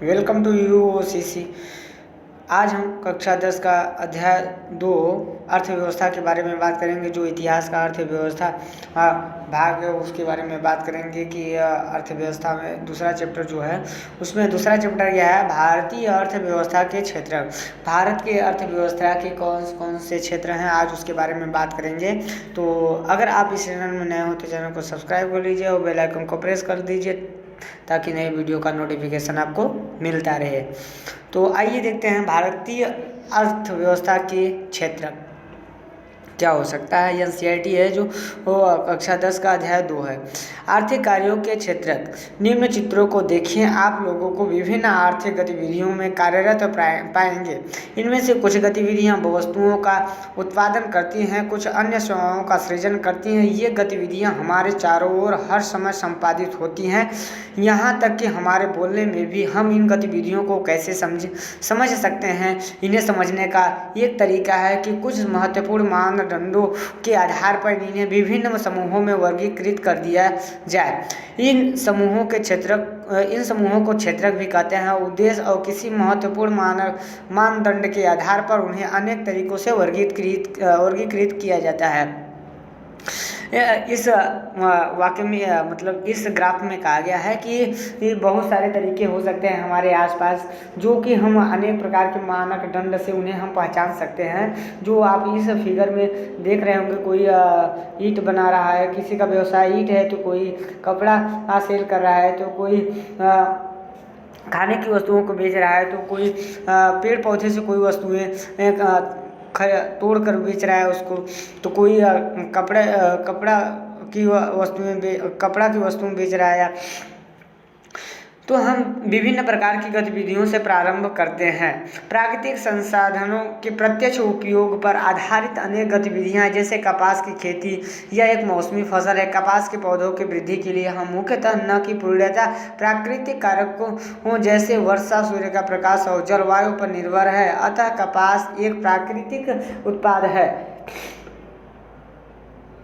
Welcome to यूओसीसी। आज हम कक्षा 10 का अध्याय 2 अर्थव्यवस्था के बारे में बात करेंगे। जो इतिहास का अर्थव्यवस्था भाग है उसके बारे में बात करेंगे कि अर्थव्यवस्था में दूसरा चैप्टर जो है उसमें दूसरा चैप्टर यह है भारतीय अर्थव्यवस्था के क्षेत्र। भारत के अर्थव्यवस्था के कौन कौन से क्षेत्र हैं आज उसके बारे में बात करेंगे। तो अगर आप इस चैनल में नए हो तो चैनल को सब्सक्राइब कर लीजिए और बेल आइकन को प्रेस कर दीजिए ताकि नई वीडियो का नोटिफिकेशन आपको मिलता रहे। तो आइए देखते हैं भारतीय अर्थव्यवस्था के क्षेत्र क्या हो सकता है। एनसीईआरटी है जो कक्षा 10 का अध्याय 2 है। आर्थिक कार्यों के क्षेत्र। निम्न चित्रों को देखिए, आप लोगों को विभिन्न आर्थिक गतिविधियों में कार्यरत पाएंगे। इनमें से कुछ गतिविधियां वस्तुओं का उत्पादन करती हैं, कुछ अन्य सेवाओं का सृजन करती हैं। ये गतिविधियां हमारे चारों ओर हर समय संपादित होती हैं, यहाँ तक कि हमारे बोलने में भी। हम इन गतिविधियों को कैसे समझ सकते हैं। इन्हें समझने का एक तरीका है कि कुछ महत्वपूर्ण मानदंडों के आधार पर इन्हें विभिन्न समूहों में वर्गीकृत कर दिया जाए। इन समूहों को क्षेत्रक भी कहते हैं। उद्देश्य और किसी महत्वपूर्ण मानदंड के आधार पर उन्हें अनेक तरीकों से वर्गीकृत किया जाता है। इस वाक्य में मतलब इस ग्राफ में कहा गया है कि बहुत सारे तरीके हो सकते हैं हमारे आसपास, जो कि हम अनेक प्रकार के मानक दंड से उन्हें हम पहचान सकते हैं। जो आप इस फिगर में देख रहे होंगे, कोई ईंट बना रहा है, किसी का व्यवसाय ईंट है, तो कोई कपड़ा सेल कर रहा है, तो कोई खाने की वस्तुओं को बेच रहा है, तो कोई पेड़ पौधे से कोई वस्तुएं तोड़ कर बेच रहा है उसको, तो कोई कपड़ा की वस्तुएं बेच रहा है। तो हम विभिन्न प्रकार की गतिविधियों से प्रारंभ करते हैं। प्राकृतिक संसाधनों के प्रत्यक्ष उपयोग पर आधारित अनेक गतिविधियां, जैसे कपास की खेती, यह एक मौसमी फसल है। कपास के पौधों की वृद्धि के लिए हम मुख्यतः न कि पूर्णतः प्राकृतिक कारकों जैसे वर्षा, सूर्य का प्रकाश और जलवायु पर निर्भर है। अतः कपास एक प्राकृतिक उत्पाद है।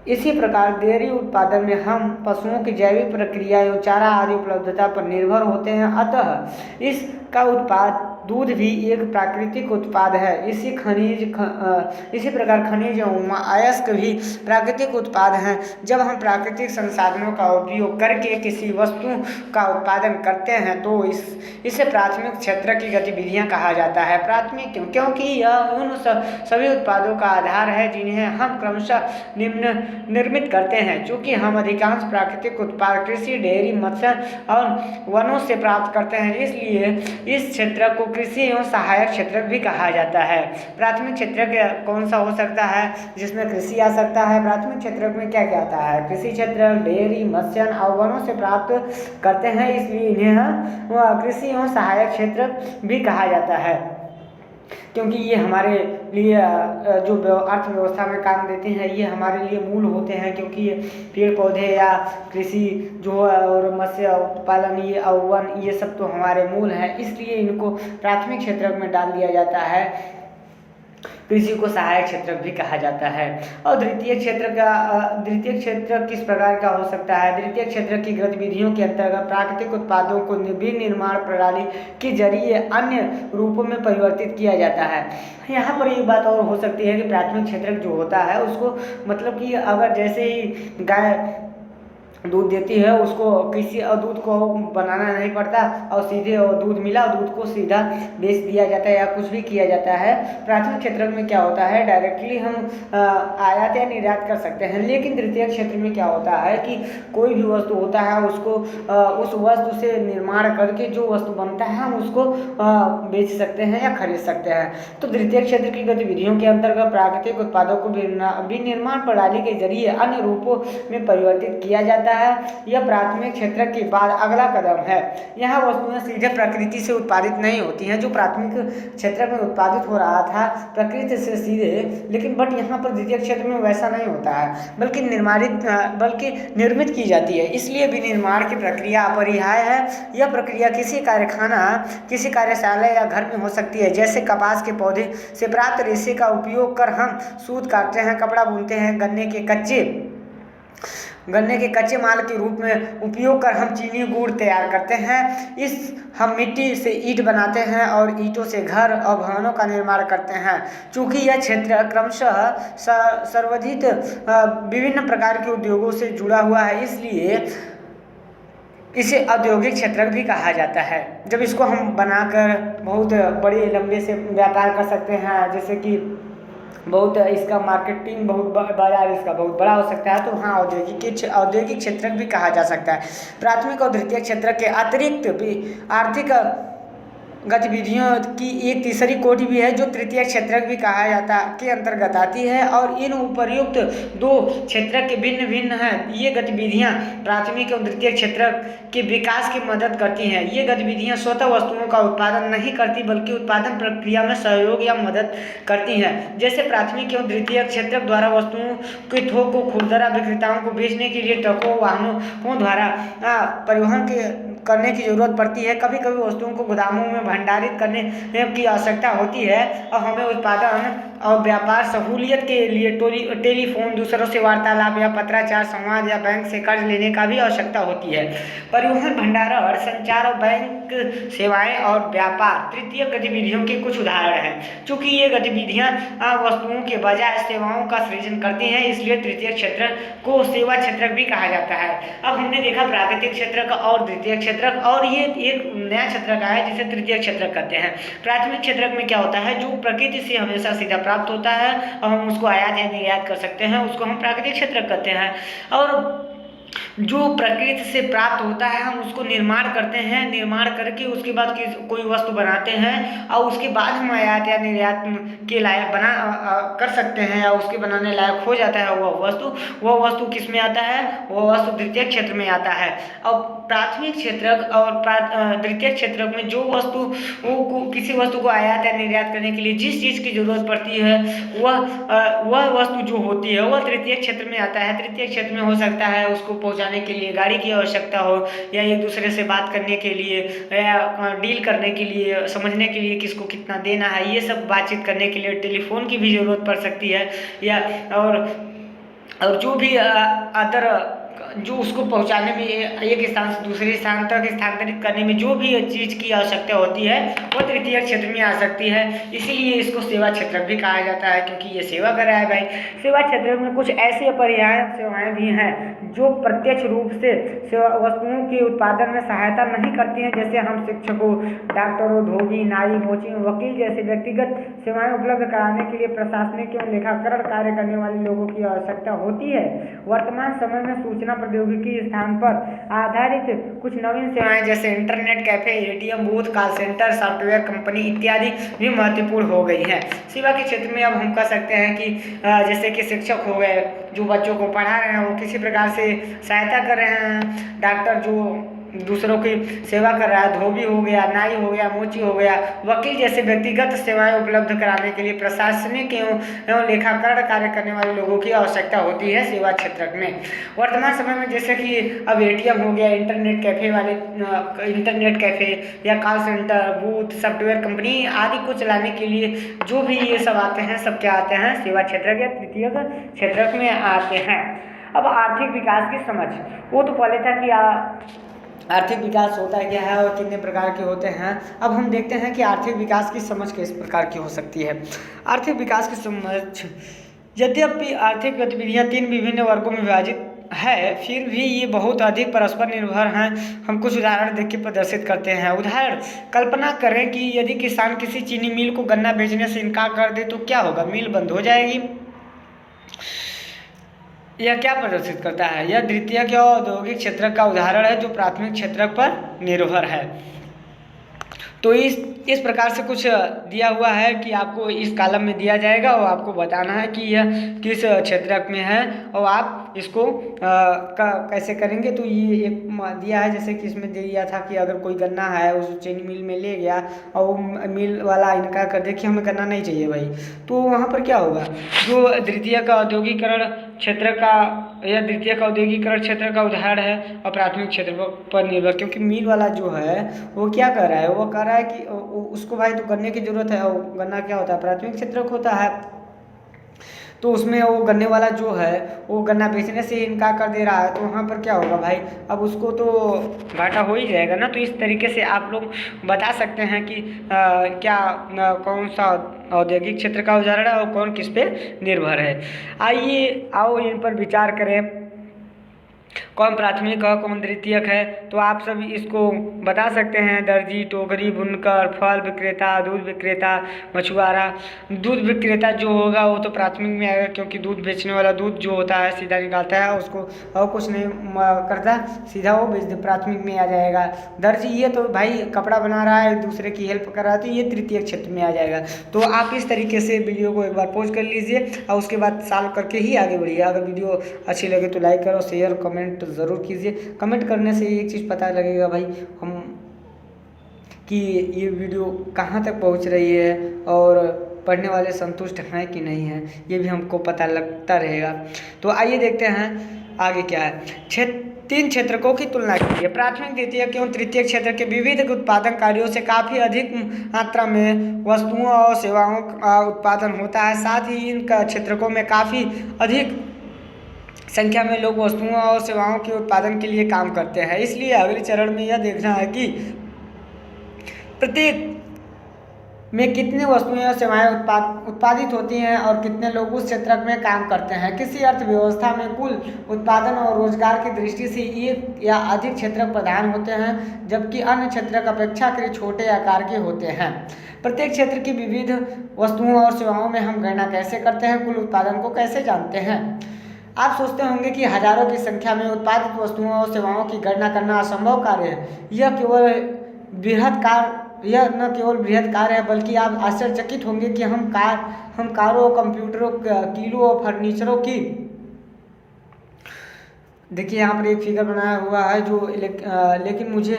इसी प्रकार डेयरी उत्पादन में हम पशुओं की जैविक प्रक्रिया एवं चारा आदि उपलब्धता पर निर्भर होते हैं। अतः इसका उत्पाद दूध भी एक प्राकृतिक उत्पाद है। इसी प्रकार खनिज एवं अयस्क भी प्राकृतिक उत्पाद हैं। जब हम प्राकृतिक संसाधनों का उपयोग करके किसी वस्तु का उत्पादन करते हैं तो इसे प्राथमिक क्षेत्र की गतिविधियां कहा जाता है। प्राथमिक क्योंकि यह उन सभी उत्पादों का आधार है जिन्हें हम क्रमशः निर्मित करते हैं। चूँकि हम अधिकांश प्राकृतिक उत्पाद कृषि, डेयरी, मत्स्य और वनों से प्राप्त करते हैं, इसलिए इस क्षेत्र को कृषि एवं सहायक क्षेत्र भी कहा जाता है। प्राथमिक क्षेत्र कौन सा हो सकता है जिसमें कृषि आ सकता है। प्राथमिक क्षेत्र में क्या क्या आता है? कृषि क्षेत्र, डेयरी, मत्स्य और वनों से प्राप्त करते हैं, इसलिए इन्हें कृषि एवं सहायक क्षेत्र भी कहा जाता है। क्योंकि ये हमारे लिए जो अर्थव्यवस्था में काम देते हैं, ये हमारे लिए मूल होते हैं। क्योंकि ये पेड़ पौधे या कृषि जो और मत्स्य पालन, ये और वन, ये सब तो हमारे मूल हैं, इसलिए इनको प्राथमिक क्षेत्र में डाल दिया जाता है। कृषि को सहायक क्षेत्र भी कहा जाता है। और द्वितीय क्षेत्र किस प्रकार का हो सकता है? द्वितीय क्षेत्र की गतिविधियों के अंतर्गत प्राकृतिक उत्पादों को विनिर्माण प्रणाली के जरिए अन्य रूपों में परिवर्तित किया जाता है। यहाँ पर एक बात और हो सकती है कि प्राथमिक क्षेत्र जो होता है उसको मतलब कि अगर जैसे ही गाय दूध देती है, उसको किसी दूध को बनाना नहीं पड़ता और सीधे दूध मिला और दूध को सीधा बेच दिया जाता है या कुछ भी किया जाता है। प्राथमिक क्षेत्र में क्या होता है, डायरेक्टली हम आयात या निर्यात कर सकते हैं। लेकिन तृतीय क्षेत्र में क्या होता है कि कोई भी वस्तु होता है उसको उस वस्तु से निर्माण करके जो वस्तु बनता है हम उसको बेच सकते हैं या खरीद सकते हैं। तो तृतीय क्षेत्र की गतिविधियों के अंतर्गत प्राकृतिक उत्पादों को विनिर्माण प्रणाली के जरिए अन्य रूपों में परिवर्तित किया जाता है। यह प्राथमिक क्षेत्र के बाद अगला कदम है। यहाँ वस्तुएं सीधे प्रकृति से उत्पादित नहीं होती हैं, जो प्राथमिक क्षेत्र में उत्पादित हो रहा था प्रकृति से सीधे, लेकिन यहाँ पर द्वितीय क्षेत्र में वैसा नहीं होता है, बल्कि निर्मित की जाती है। इसलिए विनिर्माण की प्रक्रिया अपरिहार्य है। यह प्रक्रिया किसी कारखाना, किसी कार्यशाला या घर में हो सकती है। जैसे कपास के पौधे से प्राप्त रेशे का उपयोग कर हम सूत काटते हैं, कपड़ा बुनते हैं, गन्ने के कच्चे गन्ने के कच्चे माल के रूप में उपयोग कर हम चीनी गुड़ तैयार करते हैं। हम मिट्टी से ईंट बनाते हैं और ईंटों से घर और भवनों का निर्माण करते हैं। चूँकि यह क्षेत्र क्रमशः सर्वाधिक विभिन्न प्रकार के उद्योगों से जुड़ा हुआ है, इसलिए इसे औद्योगिक क्षेत्र भी कहा जाता है। जब इसको हम बनाकर बहुत बड़े लंबे से व्यापार कर सकते हैं, जैसे कि बहुत इसका मार्केटिंग बहुत बाजार इसका बहुत बड़ा हो सकता है, तो हाँ औद्योगिक क्षेत्र भी कहा जा सकता है। प्राथमिक और द्वितीयक क्षेत्र के अतिरिक्त भी आर्थिक गतिविधियों की एक तीसरी कोटि भी है जो तृतीय क्षेत्र भी कहा जाता के अंतर्गत आती है, और इन उपर्युक्त दो क्षेत्र के भिन्न भिन्न हैं। ये गतिविधियां प्राथमिक और द्वितीय क्षेत्र के विकास की मदद करती हैं। ये गतिविधियां स्वतः वस्तुओं का उत्पादन नहीं करती बल्कि उत्पादन प्रक्रिया में सहयोग या मदद करती हैं। जैसे प्राथमिक और द्वितीय क्षेत्र द्वारा वस्तुओं के थोक को खुदरा विक्रेताओं को बेचने के लिए ट्रकों वाहनों द्वारा परिवहन करने की जरूरत पड़ती है। कभी कभी वस्तुओं को गोदामों में भंडारित करने की आवश्यकता होती है और हमें उत्पादन और व्यापार सहूलियत के लिए टेलीफोन, दूसरों से वार्तालाप या पत्राचार संवाद या बैंक से कर्ज लेने का भी आवश्यकता होती है। परिवहन, भंडारण, संचार और बैंक सेवाएं और व्यापार तृतीय गतिविधियों के कुछ उदाहरण हैं। चूंकि ये गतिविधियां वस्तुओं के बजाय सेवाओं का सृजन करती हैं, इसलिए तृतीय क्षेत्र को सेवा क्षेत्र भी कहा जाता है। अब हमने देखा प्राकृतिक क्षेत्र का और द्वितीय क्षेत्र, और ये एक नया क्षेत्र का है जिसे तृतीय क्षेत्र कहते हैं। प्राथमिक क्षेत्र में क्या होता है, जो प्रकृति से हमेशा सीधा प्राप्त होता है और हम उसको आयात या निर्यात कर सकते हैं, उसको हम प्राकृतिक क्षेत्र कहते हैं। और जो प्रकृति से प्राप्त होता है हम उसको निर्माण करते हैं, निर्माण करके उसके बाद कोई वस्तु बनाते हैं और उसके बाद हम आयात या निर्यात के लायक कर सकते हैं या उसके बनाने लायक हो जाता है वह वस्तु किस में आता है, वह वस्तु द्वितीय क्षेत्र में आता है। और प्राथमिक क्षेत्र और द्वितीय क्षेत्र में जो वस्तु किसी वस्तु को आयात या निर्यात करने के लिए जिस चीज़ की जरूरत पड़ती है वह वस्तु जो होती है वह तृतीय क्षेत्र में आता है। तृतीय क्षेत्र में हो सकता है उसको पहुंचाने के लिए गाड़ी की आवश्यकता हो, या एक दूसरे से बात करने के लिए, या डील करने के लिए, समझने के लिए किसको कितना देना है, ये सब बातचीत करने के लिए टेलीफोन की भी ज़रूरत पड़ सकती है। या और जो भी अदर जो उसको पहुंचाने में एक स्थान से दूसरे स्थान तक स्थानांतरित करने में जो भी चीज़ की आवश्यकता होती है वो तृतीय क्षेत्र में आ सकती है। इसीलिए इसको सेवा क्षेत्र भी कहा जाता है, क्योंकि ये सेवा कर रहा है भाई। सेवा क्षेत्र में कुछ ऐसी अपरिहार्य सेवाएं भी हैं जो प्रत्यक्ष रूप से वस्तुओं के उत्पादन में सहायता नहीं करती हैं, जैसे हम शिक्षकों, डॉक्टरों, धोबी, नाई, मोची, वकील जैसे व्यक्तिगत सेवाएं उपलब्ध कराने के लिए प्रशासनिक एवं लेखाकरण कार्य करने वाले लोगों की आवश्यकता होती है। वर्तमान समय में सूचना प्रौद्योगिकी स्थान पर आधारित कुछ नवीन सेवाएं जैसे internet cafe, ATM booth, call centre, software company इत्यादि भी महत्वपूर्ण हो गई हैं। सेवा के क्षेत्र में अब हम कह सकते हैं कि जैसे कि शिक्षक हो गए जो बच्चों को पढ़ा रहे हैं, वो किसी प्रकार से सहायता कर रहे हैं, डॉक्टर जो दूसरों की सेवा कर रहा है, धोबी हो गया, नाई हो गया, मोची हो गया, वकील जैसे व्यक्तिगत सेवाएं उपलब्ध कराने के लिए प्रशासनिक एवं लेखाकरण कार्य करने वाले लोगों की आवश्यकता होती है सेवा क्षेत्र में। वर्तमान समय में जैसे कि अब एटीएम हो गया, इंटरनेट कैफे या call centre, booth, software company आदि को चलाने के लिए जो भी ये सब आते हैं, सब क्या आते हैं, सेवा क्षेत्र या तृतीय क्षेत्र में आते हैं। अब आर्थिक विकास की समझ, वो तो पहले था कि आर्थिक विकास होता है क्या है और कितने प्रकार के होते हैं। अब हम देखते हैं कि आर्थिक विकास की समझ किस प्रकार की हो सकती है। आर्थिक विकास की समझ, यद्यपि आर्थिक गतिविधियां 3 विभिन्न वर्गों में विभाजित है, फिर भी ये बहुत अधिक परस्पर निर्भर हैं। हम कुछ उदाहरण देख के प्रदर्शित करते हैं। उदाहरण, कल्पना करें कि यदि किसान किसी चीनी मिल को गन्ना बेचने से इनकार कर दे तो क्या होगा, मिल बंद हो जाएगी। यह क्या प्रदर्शित करता है, यह द्वितीय या औद्योगिक क्षेत्र का उदाहरण है जो प्राथमिक क्षेत्र पर निर्भर है। तो इस प्रकार से कुछ दिया हुआ है कि आपको इस कॉलम में दिया जाएगा और आपको बताना है कि यह किस क्षेत्र में है और आप इसको कैसे करेंगे। तो ये एक दिया है, जैसे कि इसमें दिया था कि अगर कोई गन्ना है उस चीनी मिल में ले गया और वो मिल वाला इनकार कर दे कि हमें गन्ना नहीं चाहिए भाई, तो वहाँ पर क्या होगा, जो द्वितीय का औद्योगिकरण क्षेत्र का या द्वितीय का औद्योगिकरण क्षेत्र का उदाहरण है और प्राथमिक क्षेत्र पर निर्भर, क्योंकि मिल वाला जो है वो क्या कर रहा है, वो कह रहा है कि उसको भाई तो गन्ने की जरूरत है और गन्ना क्या होता है, प्राथमिक क्षेत्र होता है। तो उसमें वो गन्ने वाला जो है वो गन्ना बेचने से इनकार कर दे रहा है, तो वहाँ पर क्या होगा भाई, अब उसको तो घाटा हो ही जाएगा ना। तो इस तरीके से आप लोग बता सकते हैं कि क्या कौन सा औद्योगिक क्षेत्र का उदाहरण है और कौन किस पे निर्भर है। आइए आओ इन पर विचार करें, कौन प्राथमिक और कौन द्वितीयक है। तो आप सब इसको बता सकते हैं, दर्जी, टोकरी, बुनकर, फल विक्रेता, दूध विक्रेता, मछुआरा। दूध विक्रेता जो होगा वो तो प्राथमिक में आएगा, क्योंकि दूध बेचने वाला दूध जो होता है सीधा निकालता है, उसको और कुछ नहीं करता, सीधा वो प्राथमिक में आ जाएगा। दर्जी ये तो भाई कपड़ा बना रहा है, दूसरे की हेल्प कर रहा है, तो ये तृतीय क्षेत्र में आ जाएगा। तो आप इस तरीके से वीडियो को एक बार पॉज कर लीजिए और उसके बाद सॉल्व करके ही आगे बढ़िए। अगर वीडियो अच्छी लगे तो लाइक करो, शेयर, कमेंट ज़रूर कीजिए। कमेंट करने से एक चीज़ पता लगेगा भाई हम कि ये वीडियो कहाँ तक पहुँच रही है और पढ़ने वाले संतुष्ट हैं कि नहीं हैं, ये भी हमको पता लगता रहेगा। तो आइए देखते हैं आगे क्या है। तीन क्षेत्रकों की तुलना कीजिए। प्राथमिक, द्वितीयक एवं तृतीयक क्षेत्र के विविध उत्पादन कार्यों से काफ़ी अधिक मात्रा में वस्तुओं और सेवाओं का उत्पादन होता है। साथ ही इन क्षेत्रकों में काफ़ी अधिक संख्या में लोग वस्तुओं और सेवाओं के उत्पादन के लिए काम करते हैं। इसलिए अगले चरण में यह देखना है कि प्रत्येक में कितनी वस्तुएं और सेवाएं उत्पादित होती हैं और कितने लोग उस क्षेत्र में काम करते हैं। किसी अर्थव्यवस्था में कुल उत्पादन और रोजगार की दृष्टि से एक या अधिक क्षेत्र प्रधान होते हैं, जबकि अन्य क्षेत्र अपेक्षाकृत छोटे आकार के होते हैं। प्रत्येक क्षेत्र की विविध वस्तुओं और सेवाओं में हम गणना कैसे करते हैं, कुल उत्पादन को कैसे जानते हैं। आप सोचते होंगे कि हजारों की संख्या में उत्पादित वस्तुओं और सेवाओं की गणना करना असंभव कार्य है। यह न केवल बृहद कार्य है, बल्कि आप आश्चर्यचकित होंगे कि हम कारों, कंप्यूटरों, किलो और फर्नीचरों की, देखिए यहाँ पर एक फिगर बनाया हुआ है जो लेकिन मुझे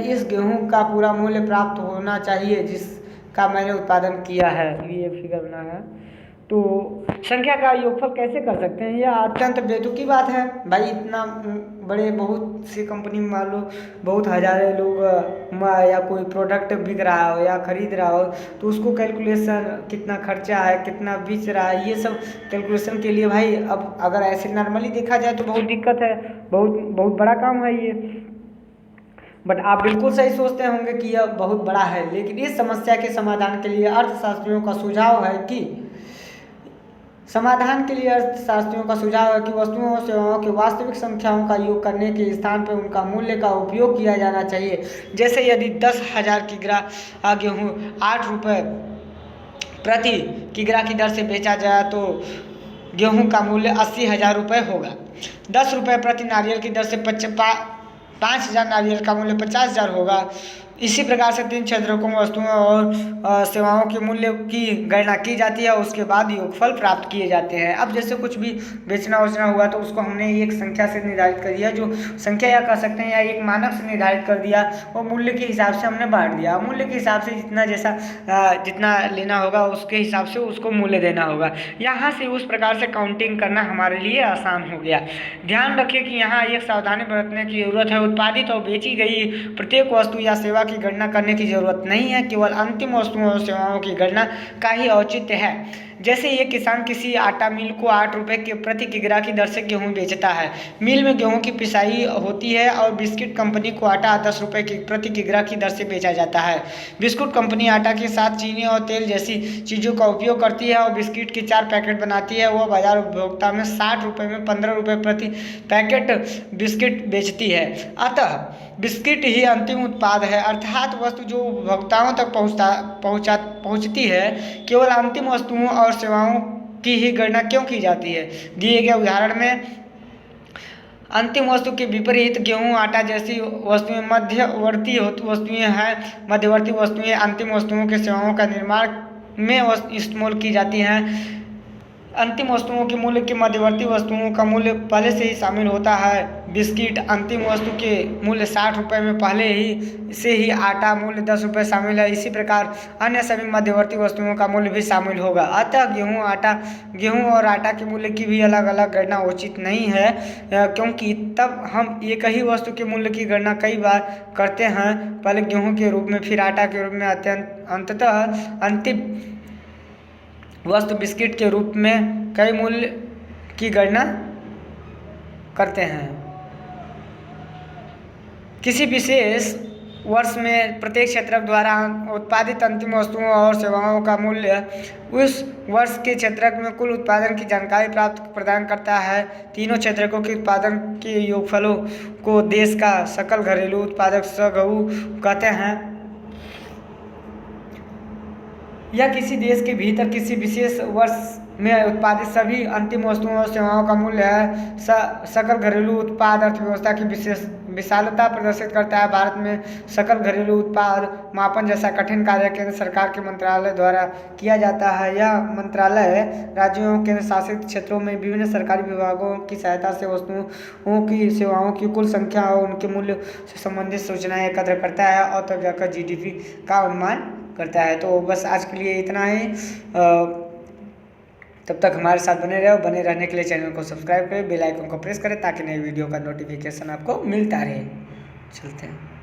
इस गेहूं का पूरा मूल्य प्राप्त होना चाहिए जिसका मैंने उत्पादन किया है। ये फिगर बना है। तो संख्या का योगफल कैसे कर सकते हैं, यह अत्यंत बेतुकी बात है भाई। इतना बड़े बहुत सी कंपनी में मान लो बहुत हजारों लोग या कोई प्रोडक्ट बिक रहा हो या खरीद रहा हो, तो उसको कैलकुलेशन कितना खर्चा है, कितना बेच रहा है, ये सब कैलकुलेशन के लिए भाई अब अगर ऐसे नॉर्मली देखा जाए तो बहुत दिक्कत है, बहुत बड़ा काम है ये। बट आप बिल्कुल सही सोचते होंगे कि यह बहुत बड़ा है, लेकिन इस समस्या के समाधान के लिए अर्थशास्त्रियों का सुझाव है कि वस्तुओं और सेवाओं की वास्तविक संख्याओं का योग करने के स्थान पर उनका मूल्य का उपयोग किया जाना चाहिए। जैसे यदि 10,000 किग्रा गेहूँ 8 रुपये प्रति किग्रा की दर से बेचा जाए तो गेहूं का मूल्य 80,000 रुपये होगा। 10 रुपये प्रति नारियल की दर से 5,000 नारियल का मूल्य 50,000 होगा। इसी प्रकार से तीन क्षेत्रों में वस्तुओं और सेवाओं के मूल्य की गणना की जाती है, उसके बाद योगफल प्राप्त किए जाते हैं। अब जैसे कुछ भी बेचना हुआ तो उसको हमने एक संख्या से निर्धारित कर दिया, जो संख्या या कह सकते हैं या एक मानक से निर्धारित कर दिया, वो मूल्य के हिसाब से हमने बांट दिया। मूल्य के हिसाब से जितना लेना होगा उसके हिसाब से उसको मूल्य देना होगा। यहाँ से उस प्रकार से काउंटिंग करना हमारे लिए आसान हो गया। ध्यान रखिए कि यहाँ एक सावधानी बरतने की जरूरत है। उत्पादित और बेची गई प्रत्येक वस्तु या सेवा की गणना करने की जरूरत नहीं है, केवल अंतिम वस्तुओं और सेवाओं की गणना का ही औचित्य है। जैसे एक किसान किसी आटा मिल को 8 रुपये के प्रति किग्रा की दर से गेहूं बेचता है। मिल में गेहूं की पिसाई होती है और बिस्किट कंपनी को आटा 10 रुपये की प्रति किग्रा की दर से बेचा जाता है। बिस्कुट कंपनी आटा के साथ चीनी और तेल जैसी चीज़ों का उपयोग करती है और बिस्किट के 4 पैकेट बनाती है। वह बाजार उपभोक्ता में 60 रुपये में 15 रुपये प्रति पैकेट बिस्किट बेचती है। अतः बिस्किट ही अंतिम उत्पाद है, अर्थात वस्तु जो उपभोक्ताओं तक पहुंचती है। केवल अंतिम वस्तुओं और सेवाओं की ही गणना क्यों की जाती है। दिए गए उदाहरण में अंतिम वस्तु के विपरीत गेहूं, आटा जैसी वस्तुएं मध्यवर्ती वस्तुएं अंतिम वस्तुओं के सेवाओं का निर्माण में इस्तेमाल की जाती हैं। अंतिम वस्तुओं के मूल्य के मध्यवर्ती वस्तुओं का मूल्य पहले से ही शामिल होता है। बिस्किट अंतिम वस्तु के मूल्य 60 रुपये में पहले ही से ही आटा मूल्य 10 रुपये शामिल है। इसी प्रकार अन्य सभी मध्यवर्ती वस्तुओं का मूल्य भी शामिल होगा। अतः गेहूं और आटा के मूल्य की भी अलग अलग गणना उचित नहीं है, क्योंकि तब हम एक ही वस्तु के मूल्य की गणना कई बार करते हैं, पहले गेहूँ के रूप में फिर आटा के रूप में, अंततः अंतिम वस्तु बिस्किट के रूप में कई मूल्य की गणना करते हैं। किसी विशेष वर्ष में प्रत्येक क्षेत्रक द्वारा उत्पादित अंतिम वस्तुओं और सेवाओं का मूल्य उस वर्ष के क्षेत्रक में कुल उत्पादन की जानकारी प्रदान करता है। तीनों क्षेत्रकों के उत्पादन के योगफलों को देश का सकल घरेलू उत्पादक सगु कहते हैं। यह किसी देश के भीतर किसी विशेष वर्ष में उत्पादित सभी अंतिम वस्तुओं और सेवाओं का मूल्य है। सकल घरेलू उत्पाद अर्थव्यवस्था की विशालता प्रदर्शित करता है। भारत में सकल घरेलू उत्पाद मापन जैसा कठिन कार्य केंद्र सरकार के मंत्रालय द्वारा किया जाता है। यह मंत्रालय राज्यों और केंद्र शासित क्षेत्रों में विभिन्न सरकारी विभागों की सहायता से वस्तुओं की सेवाओं की कुल संख्या और उनके मूल्य से संबंधित सूचनाएं एकत्र करता है और तब जाकर GDP का अनुमान करता है। तो बस आज के लिए इतना ही। तब तक हमारे साथ बने रहो। बने रहने के लिए चैनल को सब्सक्राइब करें, बेल आइकन को प्रेस करें ताकि नई वीडियो का नोटिफिकेशन आपको मिलता रहे। चलते हैं।